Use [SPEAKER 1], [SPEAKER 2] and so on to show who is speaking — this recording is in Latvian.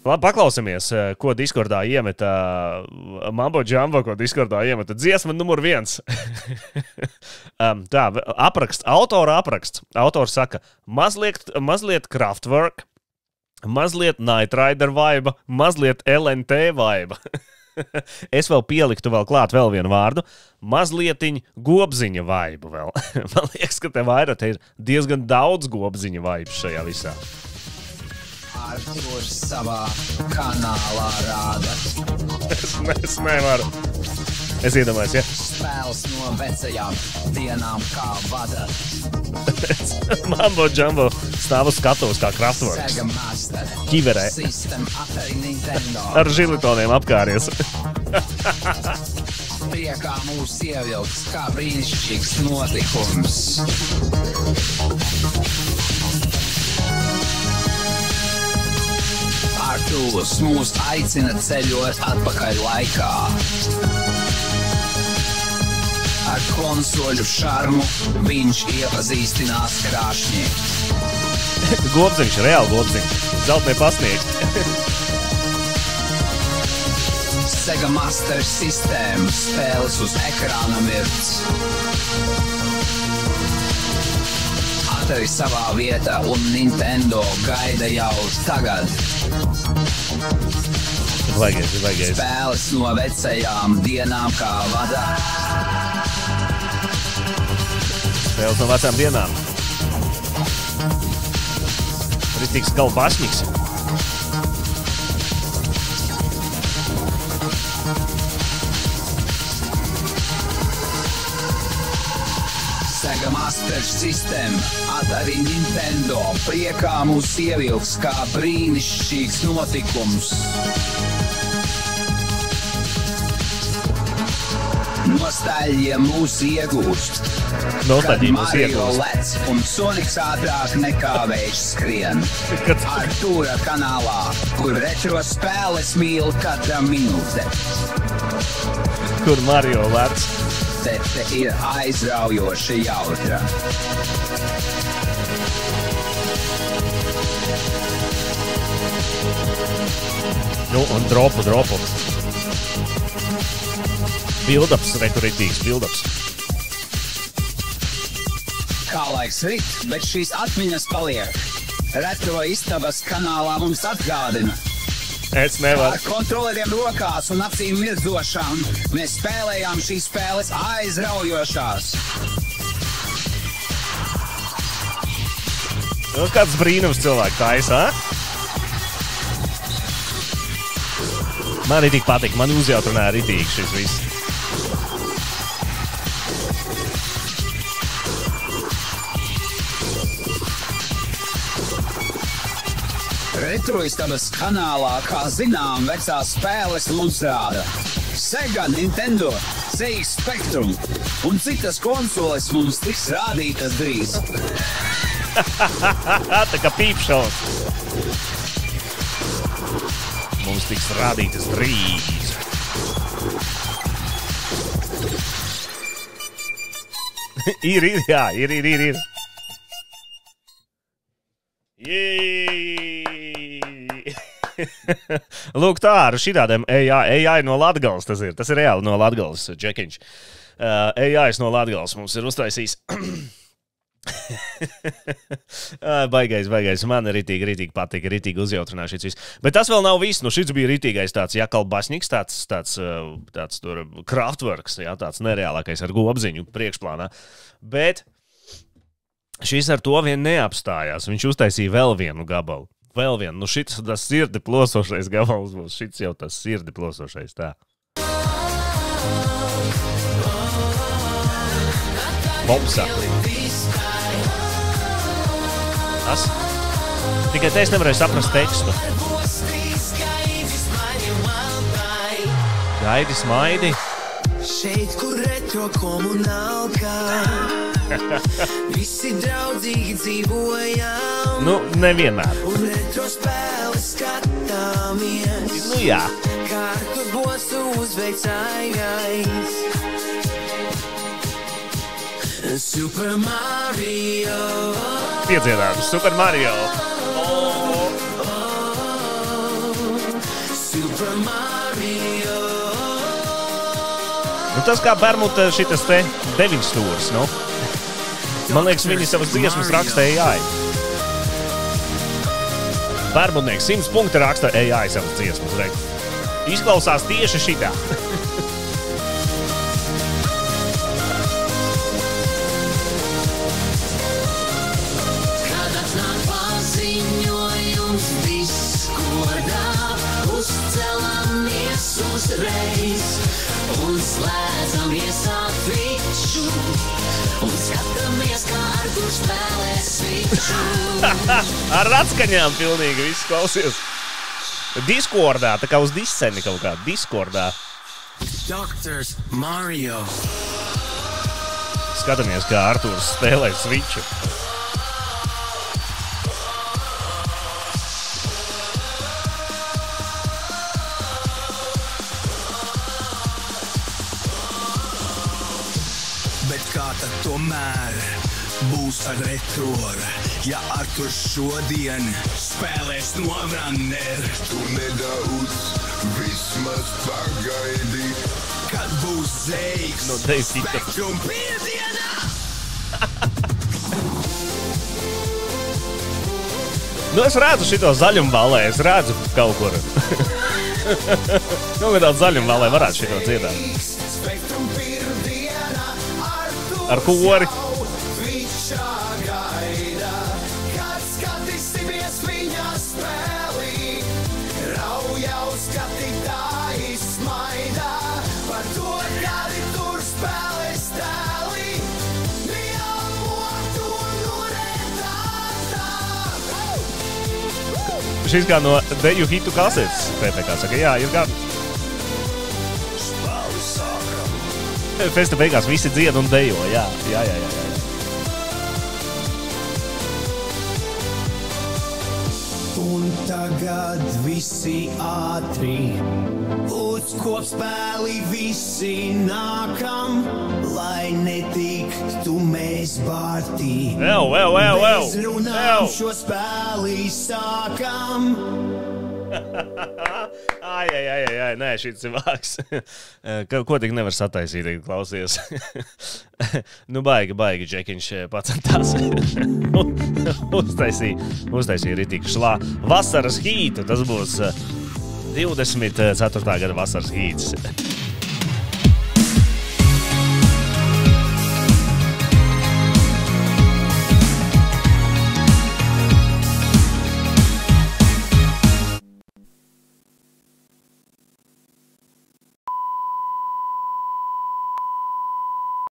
[SPEAKER 1] Labi, paklausamies, ko Discordā iemeta Mambo Jumbo, ko Discordā iemeta dziesma numur 1. Tā, autora apraksts. Autors saka, mazliet Kraftwerk, mazliet Night Rider vibe, mazliet LNT vibe. Es vēl pieliktu klāt vēl vienu vārdu. Mazlietiņ gobziņa vibe vēl. Man liekas, ka te ir diezgan daudz gobziņa vibes šajā visā.
[SPEAKER 2] Arturs savā kanālā rāda.
[SPEAKER 1] Es nevaru. Es iedomājos, ja?
[SPEAKER 2] Spēles no vecajām dienām kā vada.
[SPEAKER 1] Mambo Jumbo stāv uz skatuves kā Kraftwerks.
[SPEAKER 2] Sega Master.
[SPEAKER 1] Ķiverē.
[SPEAKER 2] System Atari Nintendo.
[SPEAKER 1] Ar žilitoniem apkāries.
[SPEAKER 2] Priekā mūs ievilks kā brīnišķīgs notikums. Artūrs mūs aicina ceļot atpakaļ laikā. Ar konsoļu šarmu viņš iepazīstinās krāšņi.
[SPEAKER 1] Gobziņš, reāli gobziņš. Zeltnie pasniegti.
[SPEAKER 2] Sega Master sistēma spēles uz ekrāna mirts. Atari savā vietā un Nintendo gaida jau tagad.
[SPEAKER 1] Vajagais.
[SPEAKER 2] Spēles no vecajām dienām kā vada.
[SPEAKER 1] Spēles no vecām dienām. Ritīgs galbašņiks.
[SPEAKER 2] Sega Master sistēma, Atari Nintendo, priekā mūs ievilks kā brīnišķīgs notikums. Nostalģija mūs iegūst. Kad Mario lec un Sonics ātrāk nekā vējš skrien. Artūra kanālā, kur retro spēles mīl katra minūte.
[SPEAKER 1] Kur Mario lec.
[SPEAKER 2] Te ir aizraujoša jautra.
[SPEAKER 1] Nu, un dropu. Build-ups, rekuritīgs build-ups.
[SPEAKER 2] Kā laiks rit, bet šīs atmiņas paliek. Retro istabas kanālā mums atgādina.
[SPEAKER 1] Es nevaru.
[SPEAKER 2] Ar kontroleriem rokās un acīm mirzošām mēs spēlējām šīs spēles aizraujošās.
[SPEAKER 1] Nu, kāds brīnums cilvēki taisa, Man ritīgi patīk, man uzjautrināja ritīgi šis viss.
[SPEAKER 2] Retroistabas kanālā, kā zinām, vecās spēles mums rāda. Sega, Nintendo, CX Spectrum un citas konsoles mums tiks rādītas drīz.
[SPEAKER 1] Tā kā pīpšaus. Mums tiks rādītas drīz. Ir. Lūk tā, ar šitādiem AI no Latgales tas ir. Tas ir reāli no Latgales, Džekiņš. AI no Latgales mums ir uztaisījis. Baigais. Man ritīgi patika, ritīgi uzjautrināja šis viss. Bet tas vēl nav viss. Nu, šis bija ritīgais tāds jakalbašņiks, tāds tur Kraftwerks, jā, tāds nereālākais ar gobziņu priekšplānā. Bet šis ar to vien neapstājās. Viņš uztaisīja vēl vienu gabalu. Nu šis tas sirdi plosošais gabals būs. Šis jau tas sirdi plosošais, tā. Bobsa. Tas? Tikai te es nevarēju saprast tekstu. Gaidi, smaidi.
[SPEAKER 3] Šeit, kur retro komunālkā visi draudzīgi dzīvojam.
[SPEAKER 1] Nu, nevienmēr.
[SPEAKER 3] Un retro spēles skatāmies.
[SPEAKER 1] Nu, jā.
[SPEAKER 3] Kārtu bosu uzveicājais. Super Mario.
[SPEAKER 1] Piedziedājums, Super Mario. Nu, tas kā Bermuda šitas te 9 stūrs, nu. Man liekas, viņi savas dziesmas raksta AI. Bermudnieks 100 punkti raksta AI savas dziesmas, reik. Izklausās tieši šitā.
[SPEAKER 3] Kad atnāk paziņojums Discordā, uzcelamies uzreiz un slēdzamies ar Twitchu un skatāmies, kā Arturs spēlē Switchu.
[SPEAKER 1] Ar atskaņām pilnīgi viss klausies. Discordā, tā kā uz disceni kaut kā. Discordā.
[SPEAKER 3] Dr. Mario.
[SPEAKER 1] Skatāmies, kā Arturs spēlē Switchu.
[SPEAKER 3] Bet kā tad tomēr būs ar retroru, ja Arturs šodien spēlēs no Runner?
[SPEAKER 4] Tu nedaudz vismaz pagaidi.
[SPEAKER 3] Kad būs Zeiks
[SPEAKER 1] No Dave Hita.
[SPEAKER 3] Spektrum piedienā?
[SPEAKER 1] Nu, es redzu šito zaļumbalē, es redzu kaut kur. Nu, tādā zaļumbalē varētu šito dziedāt.
[SPEAKER 3] Spektrum piedienā
[SPEAKER 1] Ar kori.
[SPEAKER 3] Twitchā gaida, kad skatīsimies viņa spēlī. Rauja uz skatītāji smaidā par to, kādi tur spēlēs tēli. Bijām motu noretātā.
[SPEAKER 1] Šis kā no Deju hitu kasetes. PPK saka, jā, ir kā. Festa beigās visi dzied un dejo, jā.
[SPEAKER 3] Un tagad visi ātri uz kopspēli visi nākam, lai netiktu mēs bārtī. Bez runām šo spēli sākam.
[SPEAKER 1] Ai, nē, šis ir vāks. Ko tik nevar sataisīt, klausies. Nu, baigi, Džekiņš pacentās. Uztaisīja ritīgi šlā. Vasaras hītu, tas būs 24. gada vasaras hīts.